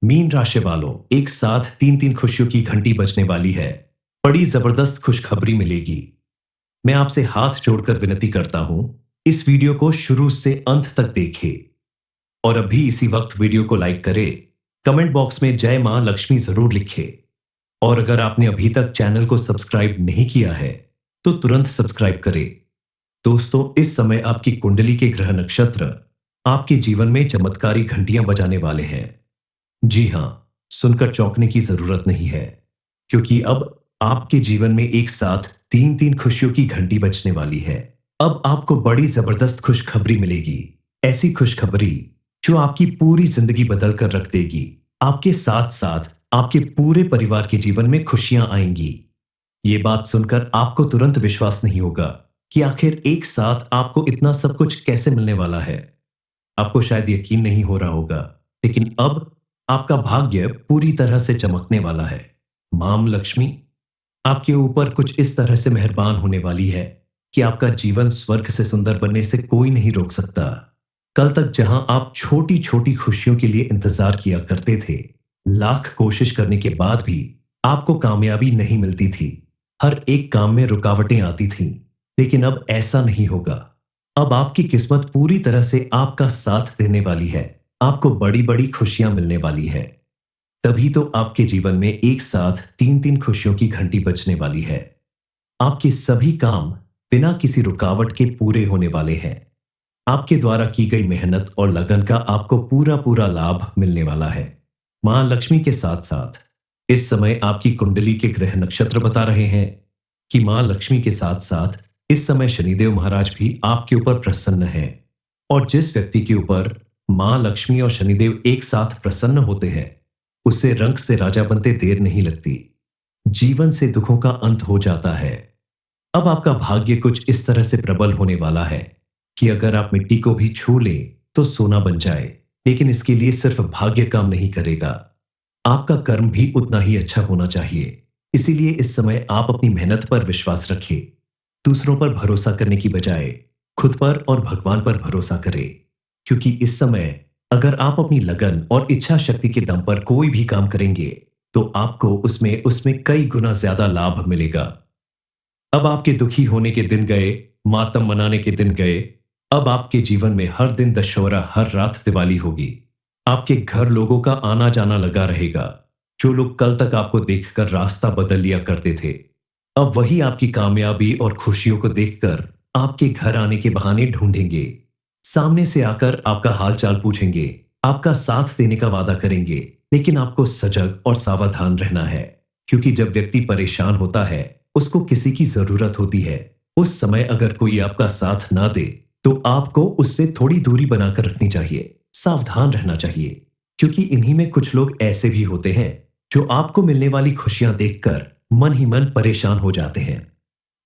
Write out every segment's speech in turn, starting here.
Mean राशि वालों, एक साथ तीन तीन खुशियों की घंटी बजने वाली है। बड़ी जबरदस्त खुशखबरी मिलेगी। मैं आपसे हाथ जोड़कर विनती करता हूं, इस वीडियो को शुरू से अंत तक देखें और अभी इसी वक्त वीडियो को लाइक करें। कमेंट बॉक्स में जय मां लक्ष्मी जरूर लिखें। और अगर आपने अभी तक चैनल को सब्सक्राइब नहीं किया है तो तुरंत सब्सक्राइब करें। दोस्तों, इस समय आपकी कुंडली के ग्रह नक्षत्र आपके जीवन में चमत्कारी घंटियां बजाने वाले हैं। जी हां, सुनकर चौंकने की जरूरत नहीं है, क्योंकि अब आपके जीवन में एक साथ तीन तीन खुशियों की घंटी बजने वाली है। अब आपको बड़ी जबरदस्त खुशखबरी मिलेगी। ऐसी खुशखबरी जो आपकी पूरी जिंदगी बदल कर रख देगी। आपके साथ साथ आपके पूरे परिवार के जीवन में खुशियां आएंगी। ये बात सुनकर आपको तुरंत विश्वास नहीं होगा कि आखिर एक साथ आपको इतना सब कुछ कैसे मिलने वाला है। आपको शायद यकीन नहीं हो रहा होगा, लेकिन अब आपका भाग्य पूरी तरह से चमकने वाला है। मां लक्ष्मी आपके ऊपर कुछ इस तरह से मेहरबान होने वाली है कि आपका जीवन स्वर्ग से सुंदर बनने से कोई नहीं रोक सकता। कल तक जहां आप छोटी छोटी खुशियों के लिए इंतजार किया करते थे, लाख कोशिश करने के बाद भी आपको कामयाबी नहीं मिलती थी, हर एक काम में रुकावटें आती थीं, लेकिन अब ऐसा नहीं होगा। अब आपकी किस्मत पूरी तरह से आपका साथ देने वाली है। आपको बड़ी बड़ी खुशियां मिलने वाली है। तभी तो आपके जीवन में एक साथ तीन तीन खुशियों की घंटी बजने वाली है। आपके सभी काम बिना किसी रुकावट के पूरे होने वाले हैं। आपके द्वारा की गई मेहनत और लगन का आपको पूरा पूरा लाभ मिलने वाला है। मां लक्ष्मी के साथ साथ इस समय आपकी कुंडली के ग्रह नक्षत्र बता रहे हैं कि मां लक्ष्मी के साथ साथ इस समय शनिदेव महाराज भी आपके ऊपर प्रसन्न हैं। और जिस व्यक्ति के ऊपर मां लक्ष्मी और शनिदेव एक साथ प्रसन्न होते हैं, उससे रंग से राजा बनते देर नहीं लगती। जीवन से दुखों का अंत हो जाता है। अब आपका भाग्य कुछ इस तरह से प्रबल होने वाला है कि अगर आप मिट्टी को भी छू ले तो सोना बन जाए। लेकिन इसके लिए सिर्फ भाग्य काम नहीं करेगा, आपका कर्म भी उतना ही अच्छा होना चाहिए। इसीलिए इस समय आप अपनी मेहनत पर विश्वास रखें। दूसरों पर भरोसा करने की बजाय खुद पर और भगवान पर भरोसा करें, क्योंकि इस समय अगर आप अपनी लगन और इच्छा शक्ति के दम पर कोई भी काम करेंगे तो आपको उसमें उसमें कई गुना ज्यादा लाभ मिलेगा। अब आपके दुखी होने के दिन गए, मातम मनाने के दिन गए। अब आपके जीवन में हर दिन दशहरा, हर रात दिवाली होगी। आपके घर लोगों का आना जाना लगा रहेगा। जो लोग कल तक आपको देखकर रास्ता बदल लिया करते थे, अब वही आपकी कामयाबी और खुशियों को देखकर आपके घर आने के बहाने ढूंढेंगे। सामने से आकर आपका हाल चाल पूछेंगे, आपका साथ देने का वादा करेंगे। लेकिन आपको सजग और सावधान रहना है, क्योंकि जब व्यक्ति परेशान होता है, उसको किसी की जरूरत होती है। उस समय अगर कोई आपका साथ ना दे तो आपको उससे थोड़ी दूरी बनाकर रखनी चाहिए, सावधान रहना चाहिए। क्योंकि इन्हीं में कुछ लोग ऐसे भी होते हैं जो आपको मिलने वाली खुशियां देखकर मन ही मन परेशान हो जाते हैं।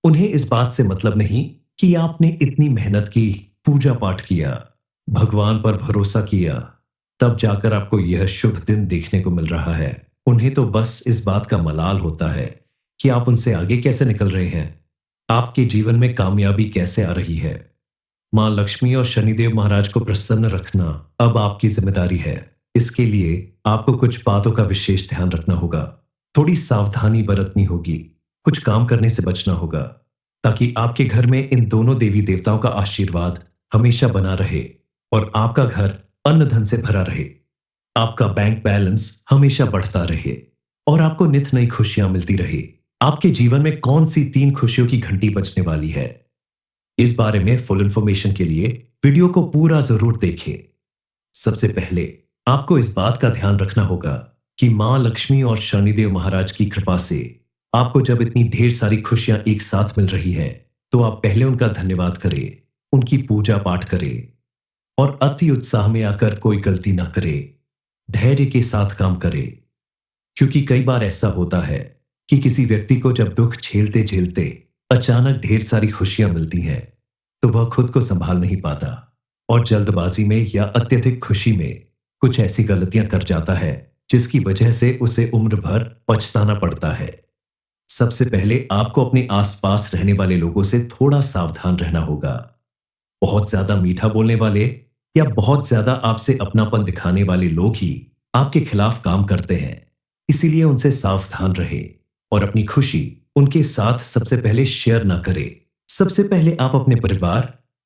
उन्हें इस बात से मतलब नहीं कि आपने इतनी मेहनत की, पूजा पाठ किया, भगवान पर भरोसा किया, तब जाकर आपको यह शुभ दिन देखने को मिल रहा है। उन्हें तो बस इस बात का मलाल होता है कि आप उनसे आगे कैसे निकल रहे हैं, आपके जीवन में कामयाबी कैसे आ रही है। मां लक्ष्मी और शनिदेव महाराज को प्रसन्न रखना अब आपकी जिम्मेदारी है। इसके लिए आपको कुछ बातों का विशेष ध्यान रखना होगा। थोड़ी सावधानी बरतनी होगी, कुछ काम करने से बचना होगा, ताकि आपके घर में इन दोनों देवी देवताओं का आशीर्वाद हमेशा बना रहे और आपका घर अन्न धन से भरा रहे। आपका बैंक बैलेंस हमेशा बढ़ता रहे और आपको नित नई खुशियां मिलती रहे। आपके जीवन में कौन सी तीन खुशियों की घंटी बजने वाली है, इस बारे में फुल इंफॉर्मेशन के लिए वीडियो को पूरा जरूर देखें। सबसे पहले आपको इस बात का ध्यान रखना होगा कि मां लक्ष्मी और शनिदेव महाराज की कृपा से आपको जब इतनी ढेर सारी खुशियां एक साथ मिल रही है, तो आप पहले उनका धन्यवाद करें, उनकी पूजा पाठ करें और अति उत्साह में आकर कोई गलती ना करें। धैर्य के साथ काम करें, क्योंकि कई बार ऐसा होता है कि किसी व्यक्ति को जब दुख झेलते झेलते अचानक ढेर सारी खुशियां मिलती हैं, तो वह खुद को संभाल नहीं पाता और जल्दबाजी में या अत्यधिक खुशी में कुछ ऐसी गलतियां कर जाता है जिसकी वजह से उसे उम्र भर पछताना पड़ता है। सबसे पहले आपको अपने आसपास रहने वाले लोगों से थोड़ा सावधान रहना होगा। बहुत ज्यादा मीठा बोलने वाले या बहुत ज्यादा आपसे अपनापन दिखाने वाले लोग ही आपके खिलाफ काम करते हैं, इसीलिए उनसे सावधान रहे और अपनी खुशी उनके साथ सबसे पहले शेयर ना करें। सबसे पहले आप अपने परिवार,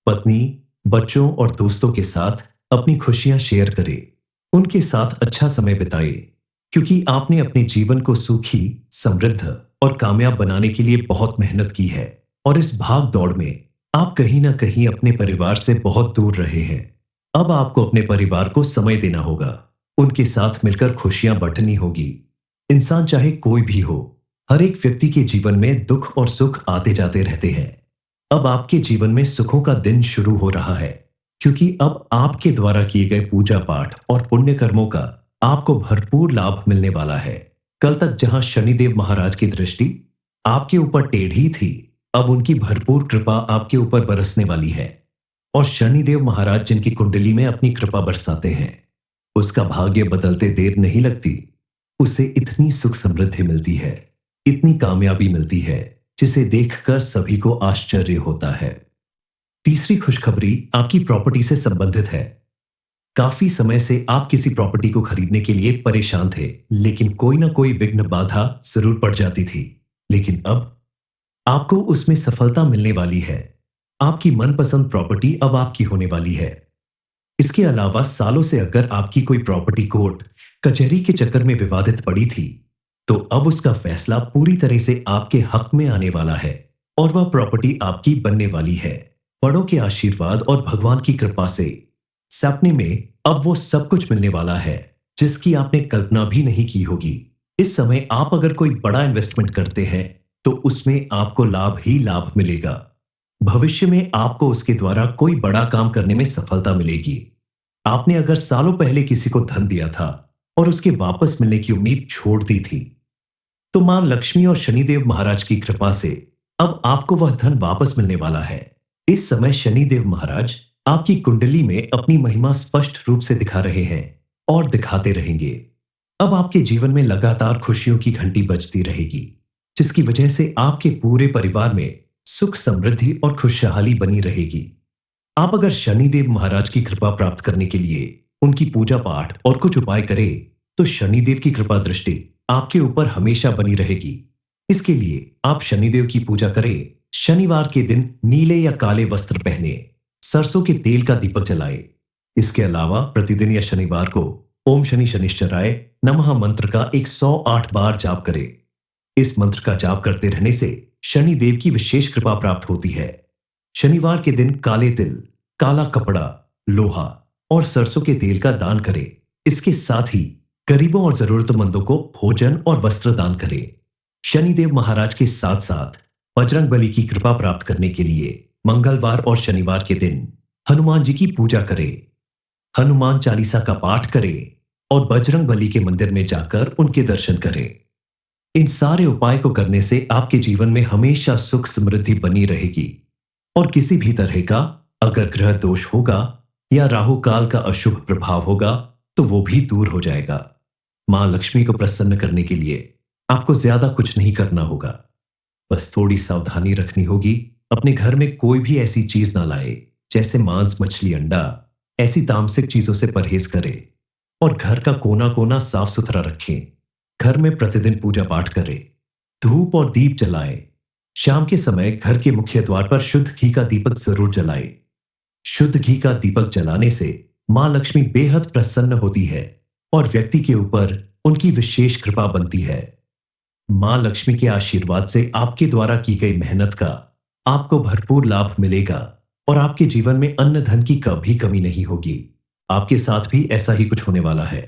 पत्नी, बच्चों और दोस्तों के साथ अपनी खुशियां शेयर करें। उनके साथ अच्छा समय बिताएं, क्योंकि आपने अपने जीवन को सुखी, समृद्ध और कामयाब बनाने के लिए बहुत मेहनत की है और इस भाग दौड़ में आप कहीं ना कहीं अपने परिवार से बहुत दूर रहे हैं। अब आपको अपने परिवार को समय देना होगा, उनके साथ मिलकर खुशियां बांटनी होगी। इंसान चाहे कोई भी हो, हर एक व्यक्ति के जीवन में दुख और सुख आते जाते रहते हैं। अब आपके जीवन में सुखों का दिन शुरू हो रहा है, क्योंकि अब आपके द्वारा किए गए पूजा पाठ और पुण्य कर्मों का आपको भरपूर लाभ मिलने वाला है। कल तक जहां शनिदेव महाराज की दृष्टि आपके ऊपर टेढ़ी थी, अब उनकी भरपूर कृपा आपके ऊपर बरसने वाली है। और शनिदेव महाराज जिनकी कुंडली में अपनी कृपा बरसाते हैं, उसका भाग्य बदलते देर नहीं लगती। उसे इतनी सुख समृद्धि मिलती है, इतनी कामयाबी मिलती है, जिसे देखकर सभी को आश्चर्य होता है। तीसरी खुशखबरी आपकी प्रॉपर्टी से संबंधित है। काफी समय से आप किसी प्रॉपर्टी को खरीदने के लिए परेशान थे, लेकिन कोई ना कोई विघ्न बाधा जरूर पड़ जाती थी। लेकिन अब आपको उसमें सफलता मिलने वाली है। आपकी मनपसंद प्रॉपर्टी अब आपकी होने वाली है। इसके अलावा सालों से अगर आपकी कोई प्रॉपर्टी कोर्ट कचहरी के चक्कर में विवादित पड़ी थी, तो अब उसका फैसला पूरी तरह से आपके हक में आने वाला है और वह प्रॉपर्टी आपकी बनने वाली है। बड़ों के आशीर्वाद और भगवान की कृपा से सपने में अब वो सब कुछ मिलने वाला है, जिसकी आपने कल्पना भी नहीं की होगी। इस समय आप अगर कोई बड़ा इन्वेस्टमेंट करते हैं, तो उसमें आपको लाभ ही लाभ मिलेगा। भविष्य में आपको उसके द्वारा कोई बड़ा काम करने में सफलता मिलेगी। आपने अगर सालों पहले किसी को धन दिया था और उसके वापस मिलने की उम्मीद छोड़ दी थी, तो मां लक्ष्मी और शनिदेव महाराज की कृपा से अब आपको वह धन वापस मिलने वाला है। इस समय शनिदेव महाराज आपकी कुंडली में अपनी महिमा स्पष्ट रूप से दिखा रहे हैं और दिखाते रहेंगे। अब आपके जीवन में लगातार खुशियों की घंटी बजती रहेगी, जिसकी वजह से आपके पूरे परिवार में सुख, समृद्धि और खुशहाली बनी रहेगी। आप अगर शनिदेव महाराज की कृपा प्राप्त करने के लिए उनकी पूजा पाठ और कुछ उपाय करें, तो शनिदेव की कृपा दृष्टि आपके ऊपर हमेशा बनी रहेगी। इसके लिए आप शनिदेव की पूजा करें। शनिवार के दिन नीले या काले वस्त्र पहने, सरसों के तेल का दीपक जलाए। इसके अलावा प्रतिदिन या शनिवार को ओम शनि शनिश्चराय नमः मंत्र का 108 बार जाप करें। इस मंत्र का जाप करते रहने से शनिदेव की विशेष कृपा प्राप्त होती है। शनिवार के दिन काले तिल, काला कपड़ा, लोहा और सरसों के तेल का दान करें। इसके साथ ही गरीबों और जरूरतमंदों को भोजन और वस्त्र दान करें। शनिदेव महाराज के साथ साथ बजरंगबली की कृपा प्राप्त करने के लिए मंगलवार और शनिवार के दिन हनुमान जी की पूजा करें। हनुमान चालीसा का पाठ करें और बजरंगबली के मंदिर में जाकर उनके दर्शन करें। इन सारे उपाय को करने से आपके जीवन में हमेशा सुख समृद्धि बनी रहेगी और किसी भी तरह का अगर ग्रह दोष होगा या राहु काल का अशुभ प्रभाव होगा, तो वो भी दूर हो जाएगा। मां लक्ष्मी को प्रसन्न करने के लिए आपको ज्यादा कुछ नहीं करना होगा, बस थोड़ी सावधानी रखनी होगी। अपने घर में कोई भी ऐसी चीज ना लाए, जैसे मांस, मछली, अंडा। ऐसी तामसिक चीजों से परहेज करें और घर का कोना कोना साफ सुथरा रखें। घर में प्रतिदिन पूजा पाठ करें, धूप और दीप जलाएं। शाम के समय घर के मुख्य द्वार पर शुद्ध घी का दीपक जरूर जलाएं। शुद्ध घी का दीपक जलाने से मां लक्ष्मी बेहद प्रसन्न होती है और व्यक्ति के ऊपर उनकी विशेष कृपा बनती है। मां लक्ष्मी के आशीर्वाद से आपके द्वारा की गई मेहनत का आपको भरपूर लाभ मिलेगा और आपके जीवन में अन्न धन की कभी कमी नहीं होगी। आपके साथ भी ऐसा ही कुछ होने वाला है।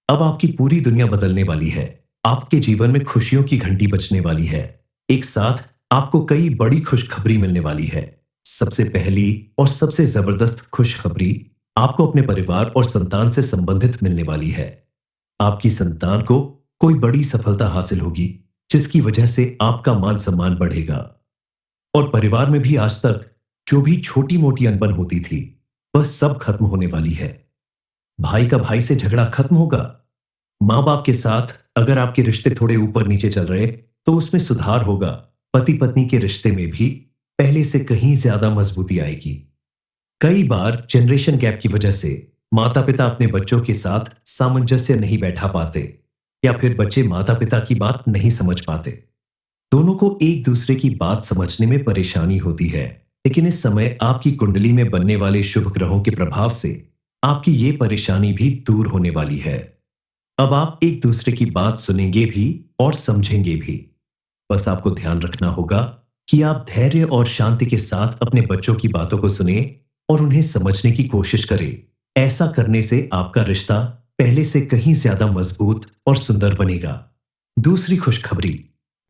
अब आपकी पूरी दुनिया बदलने वाली है। आपके जीवन में खुशियों की घंटी बजने वाली है। एक साथ आपको कई बड़ी खुशखबरी मिलने वाली है। सबसे पहली और सबसे जबरदस्त खुशखबरी आपको अपने परिवार और संतान से संबंधित मिलने वाली है। आपकी संतान को कोई बड़ी सफलता हासिल होगी, जिसकी वजह से आपका मान सम्मान बढ़ेगा और परिवार में भी आज तक जो भी छोटी मोटी अनबन होती थी, वह सब खत्म होने वाली है। भाई का भाई से झगड़ा खत्म होगा। मां बाप के साथ अगर आपके रिश्ते थोड़े ऊपर नीचे चल रहे, तो उसमें सुधार होगा। पति पत्नी के रिश्ते में भी पहले से कहीं ज्यादा मजबूती आएगी। कई बार जनरेशन गैप की वजह से माता पिता अपने बच्चों के साथ सामंजस्य नहीं बैठा पाते, या फिर बच्चे माता पिता की बात नहीं समझ पाते। दोनों को एक दूसरे की बात समझने में परेशानी होती है। लेकिन इस समय आपकी कुंडली में बनने वाले शुभ ग्रहों के प्रभाव से आपकी ये परेशानी भी दूर होने वाली है। अब आप एक दूसरे की बात सुनेंगे भी और समझेंगे भी। बस आपको ध्यान रखना होगा कि आप धैर्य और शांति के साथ अपने बच्चों की बातों को सुने और उन्हें समझने की कोशिश करें। ऐसा करने से आपका रिश्ता पहले से कहीं ज्यादा मजबूत और सुंदर बनेगा। दूसरी खुशखबरी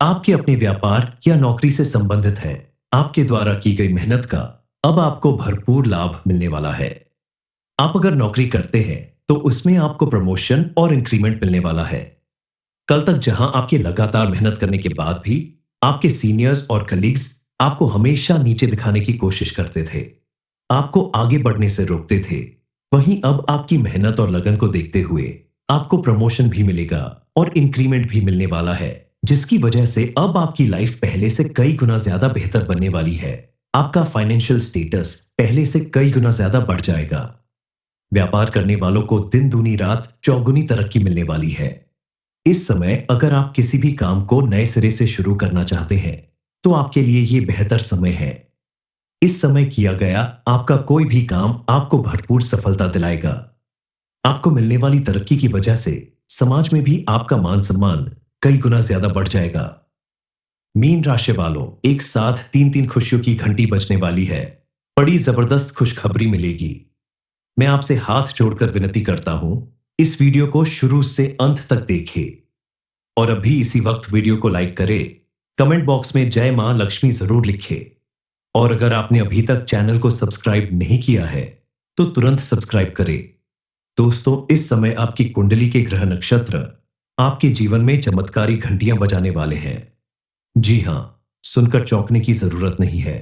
आपके अपने व्यापार या नौकरी से संबंधित है। आपके द्वारा की गई मेहनत का अब आपको भरपूर लाभ मिलने वाला है। आप अगर नौकरी करते हैं तो उसमें आपको प्रमोशन और इंक्रीमेंट मिलने वाला है। कल तक जहां आपके लगातार मेहनत करने के बाद भी आपके सीनियर्स और कलीग्स आपको हमेशा नीचे दिखाने की कोशिश करते थे, आपको आगे बढ़ने से रोकते थे, वहीं अब आपकी मेहनत और लगन को देखते हुए आपको प्रमोशन भी मिलेगा और इंक्रीमेंट भी मिलने वाला है, जिसकी वजह से अब आपकी लाइफ पहले से कई गुना ज्यादा बेहतर बनने वाली है। आपका फाइनेंशियल स्टेटस पहले से कई गुना ज्यादा बढ़ जाएगा। व्यापार करने वालों को दिन दूनी रात चौगुनी तरक्की मिलने वाली है। इस समय अगर आप किसी भी काम को नए सिरे से शुरू करना चाहते हैं तो आपके लिए ये बेहतर समय है। इस समय किया गया आपका कोई भी काम आपको भरपूर सफलता दिलाएगा। आपको मिलने वाली तरक्की की वजह से समाज में भी आपका मान सम्मान कई गुना ज्यादा बढ़ जाएगा। मीन राशि वालों, एक साथ तीन तीन खुशियों की घंटी बजने वाली है। बड़ी जबरदस्त खुशखबरी मिलेगी। मैं आपसे हाथ जोड़कर विनती करता हूं, इस वीडियो को शुरू से अंत तक देखें और अभी इसी वक्त वीडियो को लाइक करें। कमेंट बॉक्स में जय मां लक्ष्मी जरूर लिखें। और अगर आपने अभी तक चैनल को सब्सक्राइब नहीं किया है तो तुरंत सब्सक्राइब करें। दोस्तों, इस समय आपकी कुंडली के ग्रह नक्षत्र आपके जीवन में चमत्कारी घंटियां बजाने वाले हैं। जी हां, सुनकर चौंकने की जरूरत नहीं है,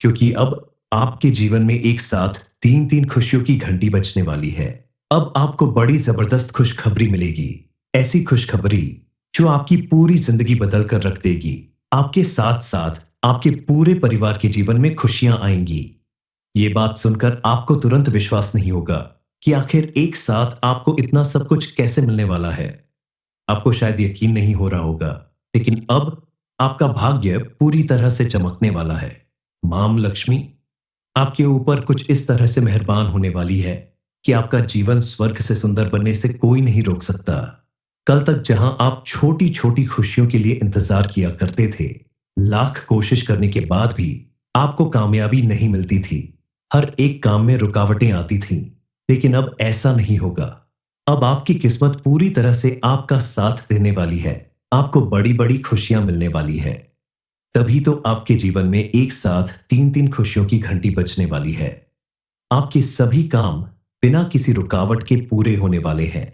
क्योंकि अब आपके जीवन में एक साथ तीन तीन खुशियों की घंटी बजने वाली है। अब आपको बड़ी जबरदस्त खुशखबरी मिलेगी। ऐसी खुशखबरी जो आपकी पूरी जिंदगी बदल कर रख देगी। आपके साथ साथ आपके पूरे परिवार के जीवन में खुशियां आएंगी। ये बात सुनकर आपको तुरंत विश्वास नहीं होगा कि आखिर एक साथ आपको इतना सब कुछ कैसे मिलने वाला है। आपको शायद यकीन नहीं हो रहा होगा, लेकिन अब आपका भाग्य पूरी तरह से चमकने वाला है। मां लक्ष्मी आपके ऊपर कुछ इस तरह से मेहरबान होने वाली है कि आपका जीवन स्वर्ग से सुंदर बनने से कोई नहीं रोक सकता। कल तक जहां आप छोटी छोटी खुशियों के लिए इंतजार किया करते थे, लाख कोशिश करने के बाद भी आपको कामयाबी नहीं मिलती थी, हर एक काम में रुकावटें आती थीं, लेकिन अब ऐसा नहीं होगा। अब आपकी किस्मत पूरी तरह से आपका साथ देने वाली है। आपको बड़ी बड़ी खुशियां मिलने वाली है। तभी तो आपके जीवन में एक साथ तीन तीन खुशियों की घंटी बजने वाली है। आपके सभी काम बिना किसी रुकावट के पूरे होने वाले हैं।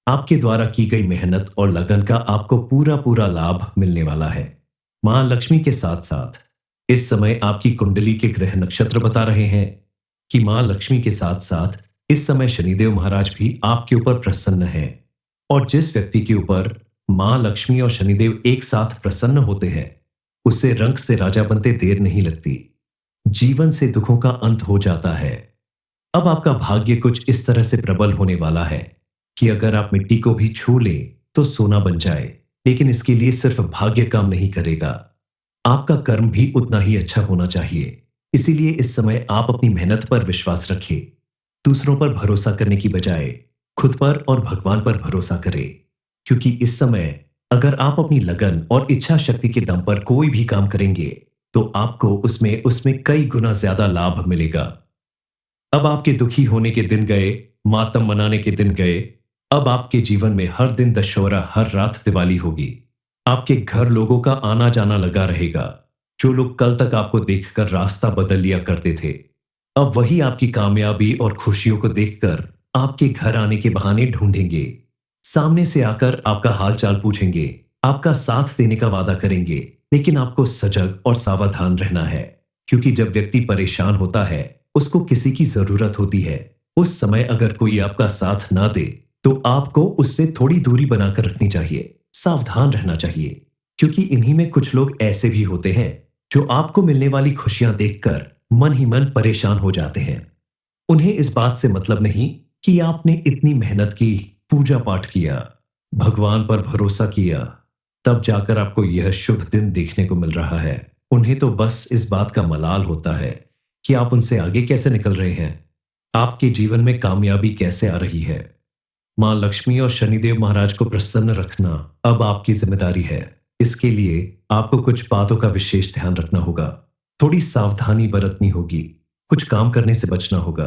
आपके द्वारा की गई मेहनत और लगन का आपको पूरा पूरा लाभ मिलने वाला है। मां लक्ष्मी के साथ साथ इस समय आपकी कुंडली के ग्रह नक्षत्र बता रहे हैं कि मां लक्ष्मी के साथ साथ इस समय शनिदेव महाराज भी आपके ऊपर प्रसन्न हैं। और जिस व्यक्ति के ऊपर मां लक्ष्मी और शनिदेव एक साथ प्रसन्न होते हैं, उससे रंग से राजा बनते देर नहीं लगती। जीवन से दुखों का अंत हो जाता है। अब आपका भाग्य कुछ इस तरह से प्रबल होने वाला है कि अगर आप मिट्टी को भी छू ले तो सोना बन जाए। लेकिन इसके लिए सिर्फ भाग्य काम नहीं करेगा, आपका कर्म भी उतना ही अच्छा होना चाहिए। इसीलिए इस समय आप अपनी मेहनत पर विश्वास रखें। दूसरों पर भरोसा करने की बजाय खुद पर और भगवान पर भरोसा करें, क्योंकि इस समय अगर आप अपनी लगन और इच्छा शक्ति के दम पर कोई भी काम करेंगे तो आपको उसमें उसमें कई गुना ज्यादा लाभ मिलेगा। अब आपके दुखी होने के दिन गए, मातम मनाने के दिन गए। अब आपके जीवन में हर दिन दशहरा, हर रात दिवाली होगी। आपके घर लोगों का आना जाना लगा रहेगा। जो लोग कल तक आपको देखकर रास्ता बदल लिया करते थे, अब वही आपकी कामयाबी और खुशियों को देखकर आपके घर आने के बहाने ढूंढेंगे। सामने से आकर आपका हाल चाल पूछेंगे, आपका साथ देने का वादा करेंगे। लेकिन आपको सजग और सावधान रहना है, क्योंकि जब व्यक्ति परेशान होता है, उसको किसी की जरूरत होती है। उस समय अगर कोई आपका साथ ना दे तो आपको उससे थोड़ी दूरी बनाकर रखनी चाहिए, सावधान रहना चाहिए, क्योंकि इन्हीं में कुछ लोग ऐसे भी होते हैं जो आपको मिलने वाली खुशियां देखकर मन ही मन परेशान हो जाते हैं। उन्हें इस बात से मतलब नहीं कि आपने इतनी मेहनत की, पूजा पाठ किया, भगवान पर भरोसा किया, तब जाकर आपको यह शुभ दिन देखने को मिल रहा है। उन्हें तो बस इस बात का मलाल होता है कि आप उनसे आगे कैसे निकल रहे हैं, आपके जीवन में कामयाबी कैसे आ रही है। मां लक्ष्मी और शनिदेव महाराज को प्रसन्न रखना अब आपकी जिम्मेदारी है। इसके लिए आपको कुछ बातों का विशेष ध्यान रखना होगा। थोड़ी सावधानी बरतनी होगी, कुछ काम करने से बचना होगा,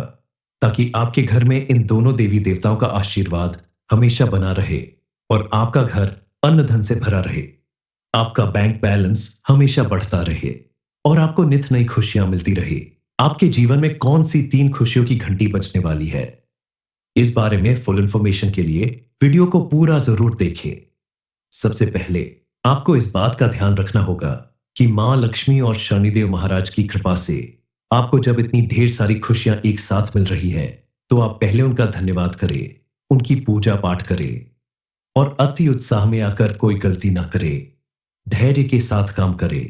ताकि आपके घर में इन दोनों देवी देवताओं का आशीर्वाद हमेशा बना रहे और आपका घर अन्न धन से भरा रहे, आपका बैंक बैलेंस हमेशा बढ़ता रहे और आपको नित नई खुशियां मिलती रहे। आपके जीवन में कौन सी 3 खुशियों की घंटी बजने वाली है, इस बारे में फुल इंफॉर्मेशन के लिए वीडियो को पूरा जरूर देखें। सबसे पहले आपको इस बात का ध्यान रखना होगा कि मां लक्ष्मी और शनिदेव महाराज की कृपा से आपको जब इतनी ढेर सारी खुशियां एक साथ मिल रही हैं, तो आप पहले उनका धन्यवाद करें, उनकी पूजा पाठ करें और अति उत्साह में आकर कोई गलती ना करें। धैर्य के साथ काम करें,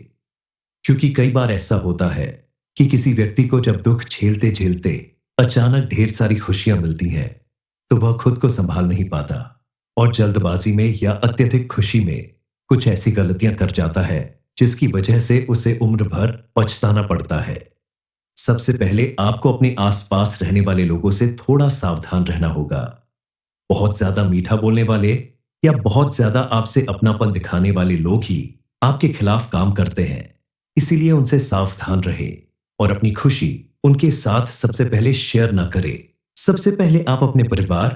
क्योंकि कई बार ऐसा होता है कि किसी व्यक्ति को जब दुख झेलते झेलते अचानक ढेर सारी खुशियां मिलती हैं, तो वह खुद को संभाल नहीं पाता और जल्दबाजी में या अत्यधिक खुशी में कुछ ऐसी गलतियां कर जाता है जिसकी वजह से उसे उम्र भर पछताना पड़ता है। सबसे पहले आपको अपने आसपास रहने वाले लोगों से थोड़ा सावधान रहना होगा। बहुत ज्यादा मीठा बोलने वाले या बहुत ज्यादा आपसे अपनापन दिखाने वाले लोग ही आपके खिलाफ काम करते हैं, इसीलिए उनसे सावधान रहे और अपनी खुशी उनके साथ सबसे पहले शेयर ना करें। सबसे पहले आप अपने परिवार,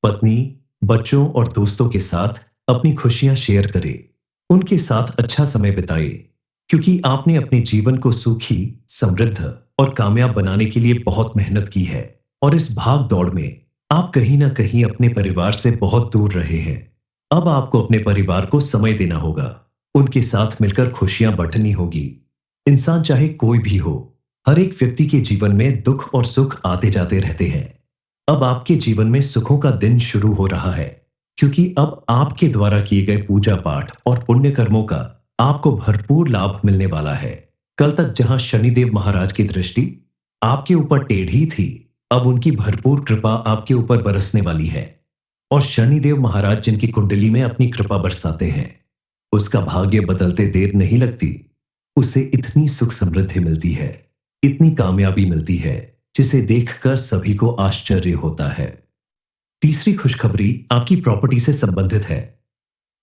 पत्नी, बच्चों और दोस्तों के साथ अपनी खुशियां शेयर करें, उनके साथ अच्छा समय बिताएं, क्योंकि आपने अपने जीवन को सुखी, समृद्ध और कामयाब बनाने के लिए बहुत मेहनत की है और इस भाग दौड़ में आप कहीं ना कहीं अपने परिवार से बहुत दूर रहे हैं। अब आपको अपने परिवार को समय देना होगा, उनके साथ मिलकर खुशियां बांटनी होगी। इंसान चाहे कोई भी हो, हर एक व्यक्ति के जीवन में दुख और सुख आते जाते रहते हैं। अब आपके जीवन में सुखों का दिन शुरू हो रहा है, क्योंकि अब आपके द्वारा किए गए पूजा पाठ और पुण्य कर्मों का आपको भरपूर लाभ मिलने वाला है। कल तक जहां शनिदेव महाराज की दृष्टि आपके ऊपर टेढ़ी थी, अब उनकी भरपूर कृपा आपके ऊपर बरसने वाली है और शनिदेव महाराज जिनकी कुंडली में अपनी कृपा बरसाते हैं, उसका भाग्य बदलते देर नहीं लगती। उसे इतनी सुख समृद्धि मिलती है, इतनी कामयाबी मिलती है, जिसे देखकर सभी को आश्चर्य होता है। तीसरी खुशखबरी आपकी प्रॉपर्टी से संबंधित है।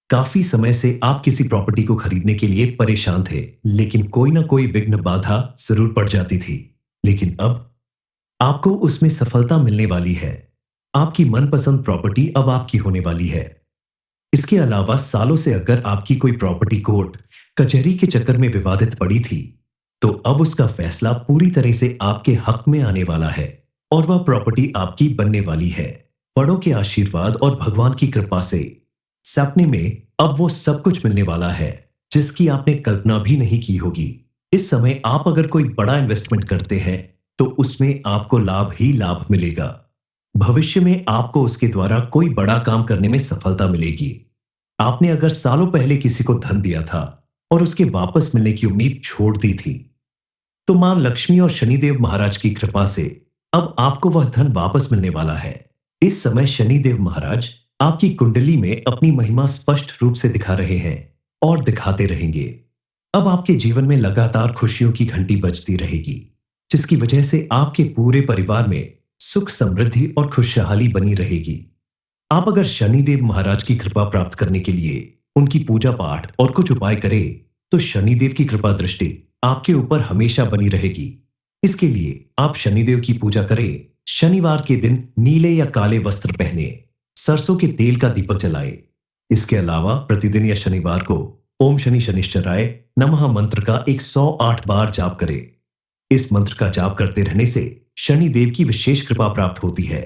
काफी समय से आप किसी प्रॉपर्टी को खरीदने के लिए परेशान थे, लेकिन कोई ना कोई विघ्न बाधा जरूर पड़ जाती थी। लेकिन अब आपको उसमें सफलता मिलने वाली है। आपकी मनपसंद प्रॉपर्टी अब आपकी होने वाली है। इसके अलावा सालों से अगर आपकी कोई प्रॉपर्टी कोर्ट कचहरी के चक्कर में विवादित पड़ी थी, तो अब उसका फैसला पूरी तरह से आपके हक में आने वाला है और वह प्रॉपर्टी आपकी बनने वाली है। बड़ों के आशीर्वाद और भगवान की कृपा से सपने में अब वो सब कुछ मिलने वाला है जिसकी आपने कल्पना भी नहीं की होगी। इस समय आप अगर कोई बड़ा इन्वेस्टमेंट करते हैं, तो उसमें आपको लाभ ही लाभ मिलेगा। भविष्य में आपको उसके द्वारा कोई बड़ा काम करने में सफलता मिलेगी। आपने अगर सालों पहले किसी को धन दिया था और उसके वापस मिलने की उम्मीद छोड़ दी थी, तो मां लक्ष्मी और शनिदेव महाराज की कृपा से अब आपको वह धन वापस मिलने वाला है। इस समय शनिदेव महाराज आपकी कुंडली में अपनी महिमा स्पष्ट रूप से दिखा रहे हैं और दिखाते रहेंगे। अब आपके जीवन में लगातार खुशियों की घंटी बजती रहेगी, जिसकी वजह से आपके पूरे परिवार में सुख, समृद्धि और खुशहाली बनी रहेगी। आप अगर शनिदेव महाराज की कृपा प्राप्त करने के लिए उनकी पूजा पाठ और कुछ उपाय करें, तो शनिदेव की कृपा दृष्टि आपके ऊपर हमेशा बनी रहेगी। इसके लिए आप शनिदेव की पूजा करें। शनिवार के दिन नीले या काले वस्त्र पहने, सरसों के तेल का दीपक जलाए। इसके अलावा प्रतिदिन या शनिवार को ओम शनि शनिश्चराय नमः मंत्र का 108 बार जाप करें। इस मंत्र का जाप करते रहने से शनिदेव की विशेष कृपा प्राप्त होती है।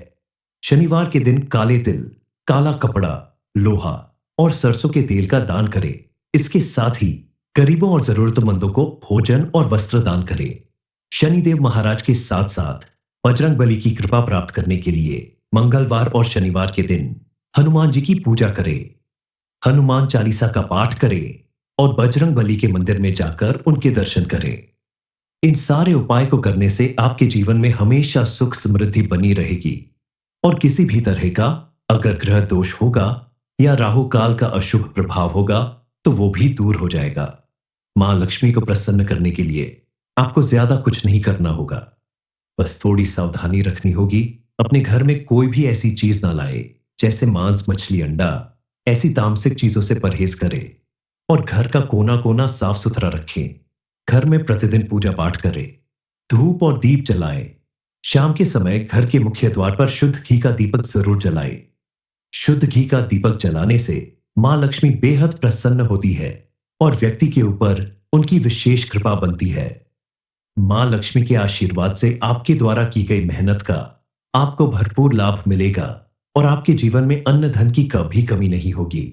शनिवार के दिन काले तिल, काला कपड़ा, लोहा और सरसों के तेल का दान करें। इसके साथ ही गरीबों और जरूरतमंदों को भोजन और वस्त्र दान करें। शनिदेव महाराज के साथ साथ बजरंगबली की कृपा प्राप्त करने के लिए मंगलवार और शनिवार के दिन हनुमान जी की पूजा करें। हनुमान चालीसा का पाठ करें और बजरंगबली के मंदिर में जाकर उनके दर्शन करें। इन सारे उपाय को करने से आपके जीवन में हमेशा सुख समृद्धि बनी रहेगी और किसी भी तरह का अगर ग्रह दोष होगा या राहु काल का अशुभ प्रभाव होगा तो वो भी दूर हो जाएगा। मां लक्ष्मी को प्रसन्न करने के लिए आपको ज्यादा कुछ नहीं करना होगा, बस थोड़ी सावधानी रखनी होगी। अपने घर में कोई भी ऐसी चीज ना लाए जैसे मांस, मछली, अंडा, ऐसी तामसिक चीजों से परहेज करें और घर का कोना कोना साफ सुथरा रखें। घर में प्रतिदिन पूजा पाठ करें, धूप और दीप जलाएं। शाम के समय घर के मुख्य द्वार पर शुद्ध घी का दीपक जरूर जलाएं। शुद्ध घी का दीपक जलाने से मां लक्ष्मी बेहद प्रसन्न होती है और व्यक्ति के ऊपर उनकी विशेष कृपा बनती है। मां लक्ष्मी के आशीर्वाद से आपके द्वारा की गई मेहनत का आपको भरपूर लाभ मिलेगा और आपके जीवन में अन्न धन की कभी कमी नहीं होगी।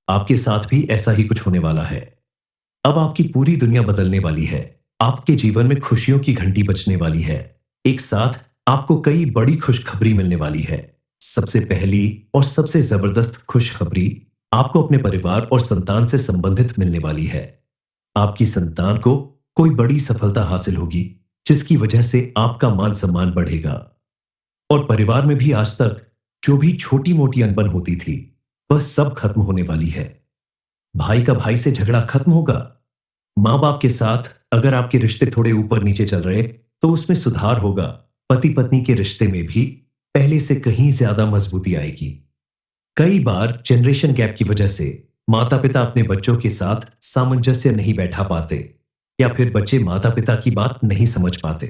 आपके साथ भी ऐसा ही कुछ होने वाला है। अब आपकी पूरी दुनिया बदलने वाली है। आपके जीवन में खुशियों की घंटी बजने वाली है। एक साथ आपको कई बड़ी खुशखबरी मिलने वाली है। सबसे पहली और सबसे जबरदस्त खुशखबरी आपको अपने परिवार और संतान से संबंधित मिलने वाली है। आपकी संतान को कोई बड़ी सफलता हासिल होगी जिसकी वजह से आपका मान सम्मान बढ़ेगा और परिवार में भी आज तक जो भी छोटी मोटी अनबन होती थी वह सब खत्म होने वाली है। भाई का भाई से झगड़ा खत्म होगा। मां बाप के साथ अगर आपके रिश्ते थोड़े ऊपर नीचे चल रहे तो उसमें सुधार होगा। पति पत्नी के रिश्ते में भी पहले से कहीं ज्यादा मजबूती आएगी। कई बार जनरेशन गैप की वजह से माता पिता अपने बच्चों के साथ सामंजस्य नहीं बैठा पाते या फिर बच्चे माता पिता की बात नहीं समझ पाते।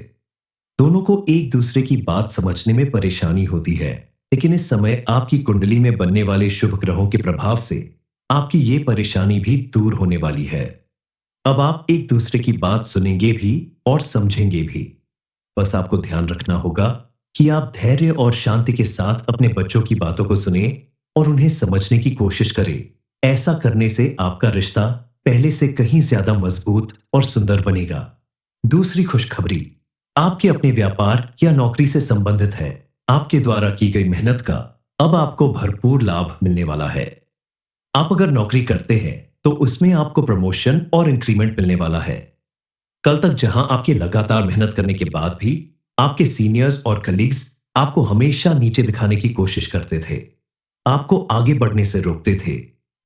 दोनों को एक दूसरे की बात समझने में परेशानी होती है, लेकिन इस समय आपकी कुंडली में बनने वाले शुभ ग्रहों के प्रभाव से आपकी ये परेशानी भी दूर होने वाली है। अब आप एक दूसरे की बात सुनेंगे भी और समझेंगे भी। बस आपको ध्यान रखना होगा कि आप धैर्य और शांति के साथ अपने बच्चों की बातों को सुने और उन्हें समझने की कोशिश करें। ऐसा करने से आपका रिश्ता पहले से कहीं ज्यादा मजबूत और सुंदर बनेगा। दूसरी खुशखबरी आपके अपने व्यापार या नौकरी से संबंधित है। आपके द्वारा की गई मेहनत का अब आपको भरपूर लाभ मिलने वाला है। आप अगर नौकरी करते हैं तो उसमें आपको प्रमोशन और इंक्रीमेंट मिलने वाला है। कल तक जहां आपके लगातार मेहनत करने के बाद भी आपके सीनियर्स और कलीग्स आपको हमेशा नीचे दिखाने की कोशिश करते थे, आपको आगे बढ़ने से रोकते थे,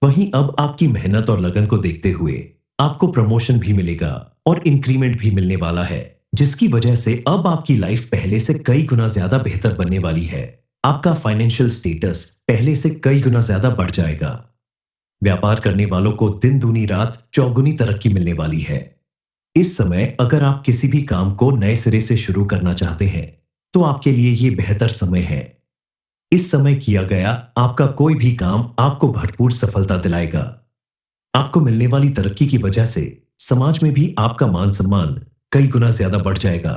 वहीं अब आपकी मेहनत और लगन को देखते हुए आपको प्रमोशन भी मिलेगा और इंक्रीमेंट भी मिलने वाला है, जिसकी वजह से अब आपकी लाइफ पहले से कई गुना ज्यादा बेहतर बनने वाली है। आपका फाइनेंशियल स्टेटस पहले से कई गुना ज्यादा बढ़ जाएगा। व्यापार करने वालों को दिन दूनी रात चौगुनी तरक्की मिलने वाली है। इस समय अगर आप किसी भी काम को नए सिरे से शुरू करना चाहते हैं तो आपके लिए यह बेहतर समय है। इस समय किया गया आपका कोई भी काम आपको भरपूर सफलता दिलाएगा। आपको मिलने वाली तरक्की की वजह से समाज में भी आपका मान सम्मान कई गुना ज्यादा बढ़ जाएगा।